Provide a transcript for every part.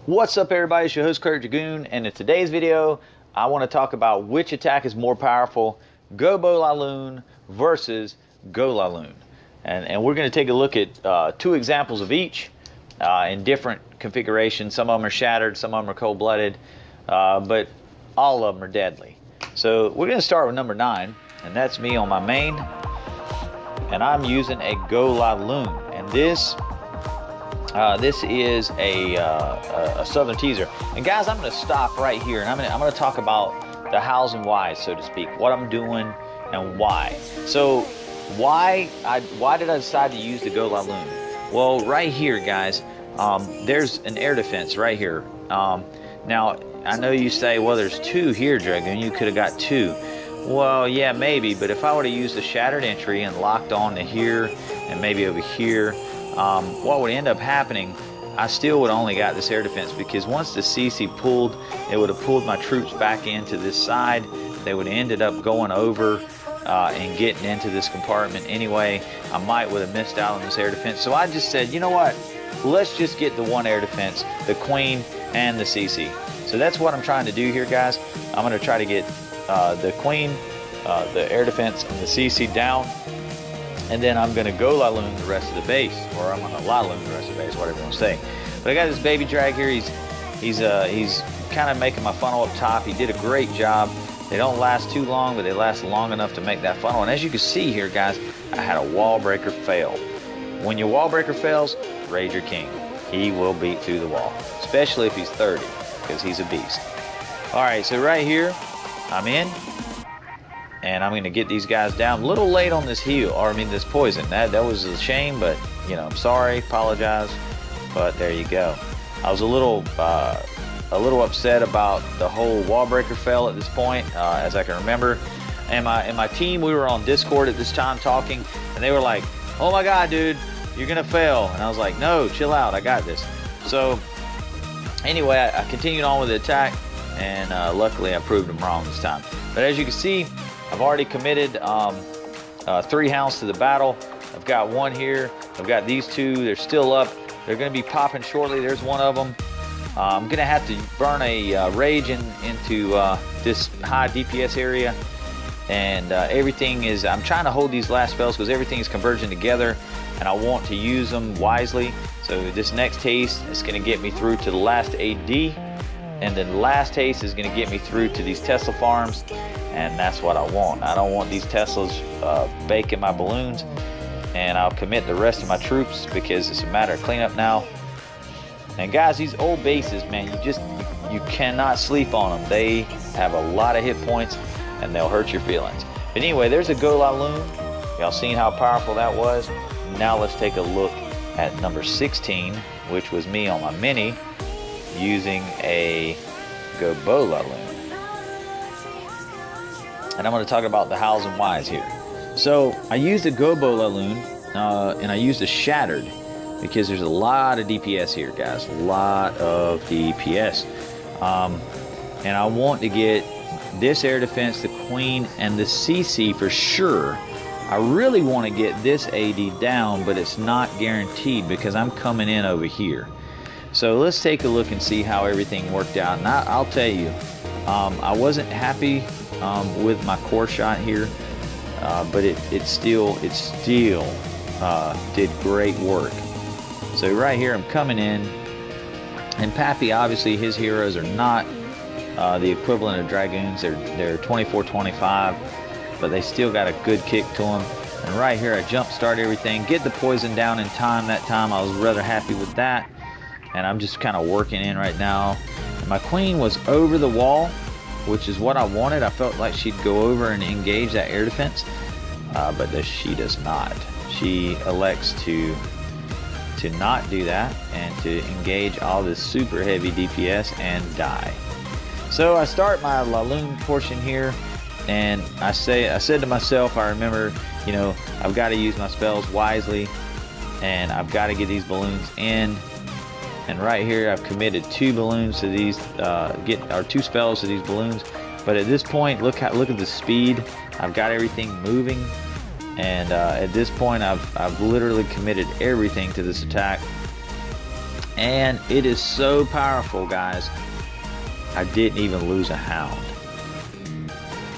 What's up everybody, it's your host Cleric Dragoon, and in today's video I want to talk about which attack is more powerful, GOBOLALOON versus GOLALOON. And we're going to take a look at two examples of each in different configurations. Some of them are shattered, some of them are cold-blooded, but all of them are deadly. So we're going to start with number 9, and that's me on my main, and I'm using a GOLALOON, and this is a southern teaser. And guys, I'm going to stop right here, and I'm going to talk about the hows and whys, so to speak, what I'm doing and why. So why did I decide to use the GOLALOON? Well, right here, guys, there's an air defense right here. Now, I know you say, well, there's 2 here, Dragoon. You could have got 2. Well, yeah, maybe. But if I would have used the shattered entry and locked on to here and maybe over here, what would end up happening, I still would only got this air defense, because once the CC pulled, it would have pulled my troops back into this side. They would have ended up going over and getting into this compartment anyway. I might would have missed out on this air defense. So I just said, you know what, let's just get the one air defense, the queen and the CC. So that's what I'm trying to do here, guys. I'm going to try to get the queen, the air defense, and the CC down. And then I'm going to GOLALOON the rest of the base, or I'm going to LALOON the rest of the base, whatever you want to say. But I got this baby drag here. He's kind of making my funnel up top. He did a great job. They don't last too long, but they last long enough to make that funnel. And as you can see here, guys, I had a wall breaker fail. When your wall breaker fails, raid your king. He will beat through the wall, especially if he's 30, because he's a beast. All right, so right here, I'm in. And I'm going to get these guys down. A little late on this heal, or I mean this poison. That was a shame, but you know, I'm sorry, apologize. But there you go. I was a little upset about the whole wall breaker fail at this point, as I can remember. And my team, we were on Discord at this time talking, and they were like, "Oh my God, dude, you're gonna fail." And I was like, "No, chill out, I got this." So anyway, I continued on with the attack, and luckily I proved them wrong this time. But as you can see, I've already committed 3 hounds to the battle. I've got 1 here. I've got these 2. They're still up. They're going to be popping shortly. There's one of them. I'm going to have to burn a rage into this high DPS area. And everything is, I'm trying to hold these last spells because everything is converging together. And I want to use them wisely. So this next haste is going to get me through to the last AD. And then the last haste is going to get me through to these Tesla farms. And that's what I want. I don't want these Teslas baking my balloons. And I'll commit the rest of my troops because it's a matter of cleanup now. And guys, these old bases, man, you cannot sleep on them. They have a lot of hit points and they'll hurt your feelings. But anyway, there's a GOLALOON. Y'all seen how powerful that was? Now let's take a look at number 16, which was me on my mini using a GOBOLALOON. And I'm going to talk about the hows and whys here. So I used a GOBOLALOON and I used a shattered because there's a lot of DPS here, guys. A lot of DPS. And I want to get this air defense, the queen, and the CC for sure. I really want to get this AD down, but it's not guaranteed because I'm coming in over here. So let's take a look and see how everything worked out. And I'll tell you, I wasn't happy with my core shot here, but it still did great work. So right here I'm coming in, and Pappy, obviously his heroes are not the equivalent of Dragoons. They're 24-25, but they still got a good kick to them. And right here I jump start everything, get the poison down in time. That time I was rather happy with that, and I'm just kind of working in right now. And my queen was over the wall, which is what I wanted. I felt like she'd go over and engage that air defense, but she does not. She elects to not do that and to engage all this super heavy DPS and die. So I start my LALOON portion here, and I said to myself, I remember, you know, I've got to use my spells wisely, and I've got to get these balloons in. And right here I've committed 2 balloons to these, 2 spells to these balloons. But at this point, look at the speed. I've got everything moving, and at this point, I've literally committed everything to this attack, and it is so powerful, guys. I didn't even lose a hound,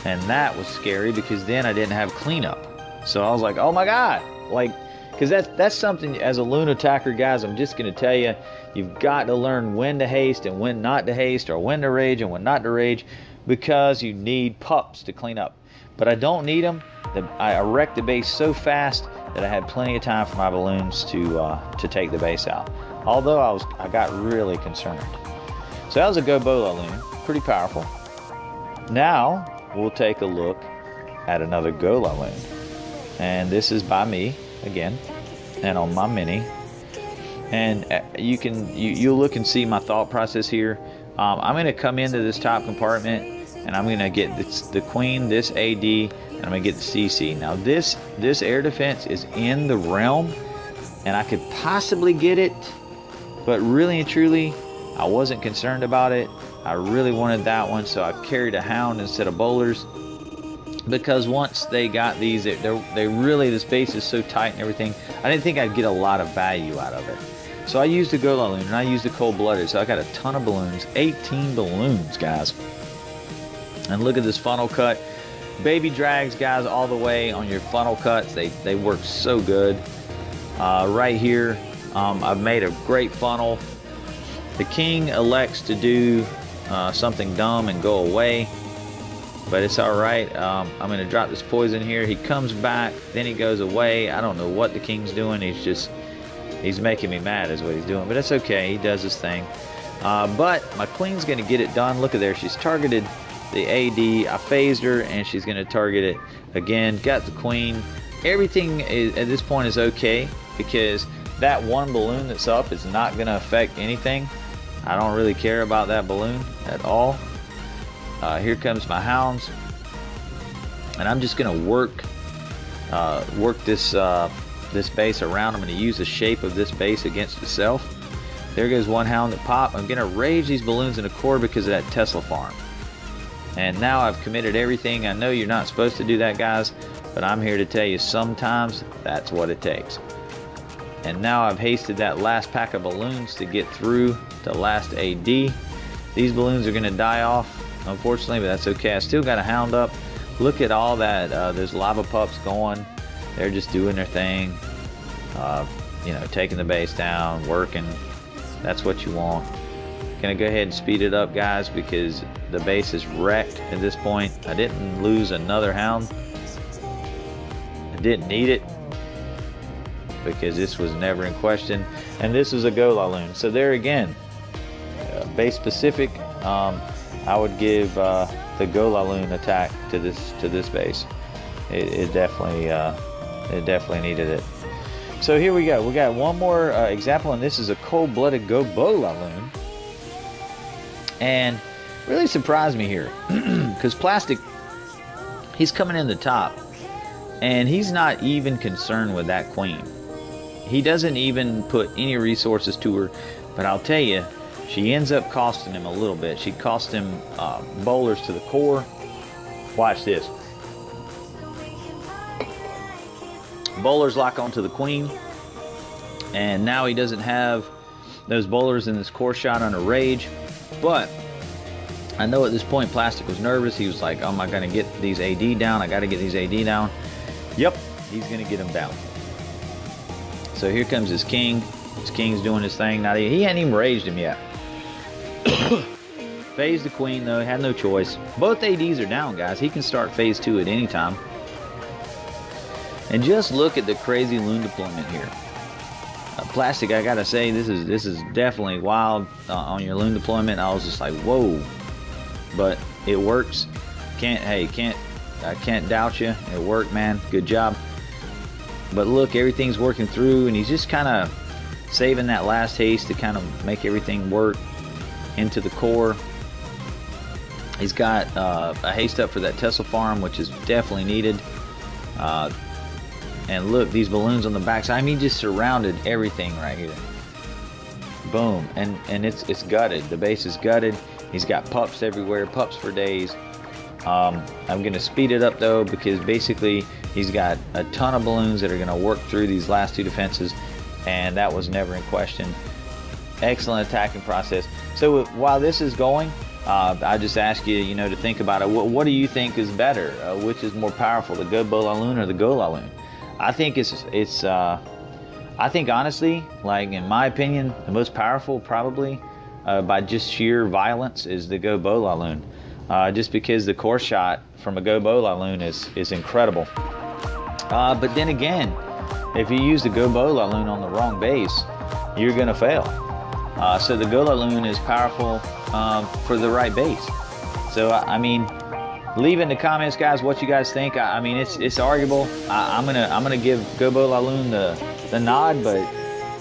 and that was scary because then I didn't have cleanup. So I was like, oh my god, like, because that's something as a loon attacker, guys. I'm just gonna tell you, you've got to learn when to haste and when not to haste, or when to rage and when not to rage, because you need pups to clean up. But I don't need them. I wrecked the base so fast that I had plenty of time for my balloons to take the base out. Although I got really concerned. So that was a GOLALOON, pretty powerful. Now we'll take a look at another GOLALOON, and this is by me again, and on my mini. And you'll look and see my thought process here. I'm going to come into this top compartment, and I'm going to get the queen, this AD, and I'm going to get the CC. Now this air defense is in the realm, and I could possibly get it, but really and truly, I wasn't concerned about it. I really wanted that one, so I carried a hound instead of bowlers, because once they got these, they really, this base is so tight and everything, I didn't think I'd get a lot of value out of it. So I used the GOLALOON, and I used the cold-blooded, so I got a ton of balloons, 18 balloons, guys. And look at this funnel cut. Baby drags, guys, all the way on your funnel cuts. They work so good. Right here, I've made a great funnel. The king elects to do something dumb and go away, but it's alright. I'm going to drop this poison here. He comes back, then he goes away. I don't know what the king's doing. He's making me mad is what he's doing, but it's okay. He does his thing. But my queen's going to get it done. Look at there. She's targeted the AD. I phased her, and she's going to target it again. Got the queen. Everything at this point is okay, because that one balloon that's up is not going to affect anything. I don't really care about that balloon at all. Here comes my hounds, and I'm just going to work this base around. I'm going to use the shape of this base against itself. There goes one hound that popped. I'm going to rage these balloons in the core because of that Tesla farm. And now I've committed everything. I know you're not supposed to do that, guys, but I'm here to tell you sometimes that's what it takes. And now I've hasted that last pack of balloons to get through the last AD. These balloons are going to die off, unfortunately, but that's okay. I still got a hound up. Look at all that. There's lava pups going. They're just doing their thing. You know, taking the base down, working. That's what you want. Gonna go ahead and speed it up, guys, because the base is wrecked at this point. I didn't lose another hound. I didn't need it, because this was never in question, and this is a GOLALOON. So there again, base specific, I would give the GOLALOON attack to this base. It definitely needed it. So here we go. We got one more example, and this is a cold-blooded GOLALOON, and really surprised me here because Plastic, he's coming in the top, and he's not even concerned with that queen. He doesn't even put any resources to her, but I'll tell you, she ends up costing him a little bit. She cost him bowlers to the core. Watch this. Bowlers lock onto the queen, and now he doesn't have those bowlers in this core shot under rage. But I know at this point Plastic was nervous. He was like, oh, am I going to get these AD down? I got to get these AD down. Yep, he's going to get them down. So here comes his king. His king's doing his thing. Now he hadn't even raged him yet. Phase the queen, though. Had no choice. Both ADs are down, guys. He can start phase 2 at any time. And just look at the crazy loon deployment here. Plastic, I gotta say, this is definitely wild on your loon deployment. I was just like, whoa, but it works. I can't doubt you. It worked, man. Good job. But look, everything's working through, and he's just kind of saving that last haste to kind of make everything work into the core. He's got a haste up for that Tesla farm, which is definitely needed. And look, these balloons on the backside. I mean, just surrounded everything right here. Boom. And it's gutted. The base is gutted. He's got pups everywhere. Pups for days. I'm going to speed it up though, because basically he's got a ton of balloons that are going to work through these last 2 defenses, and that was never in question. Excellent attacking process. So while this is going, I just ask you, you know, to think about it. What do you think is better? Which is more powerful, the GOBOLALOON or the GOLALOON? I think I think honestly, like in my opinion, the most powerful probably by just sheer violence is the GOBOLALOON. Just because the core shot from a GOBOLALOON is incredible. But then again, if you use the GOBOLALOON on the wrong base, you're gonna fail. So the GOLALOON is powerful for the right base. So I mean, leave in the comments, guys, what you guys think. I mean, it's arguable. I'm gonna give GOBOLALOON the nod, but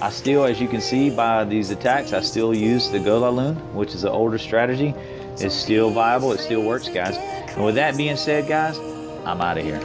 I still, as you can see by these attacks, I still use the GOLALOON, which is an older strategy. It's still viable. It still works, guys. And with that being said, guys, I'm out of here.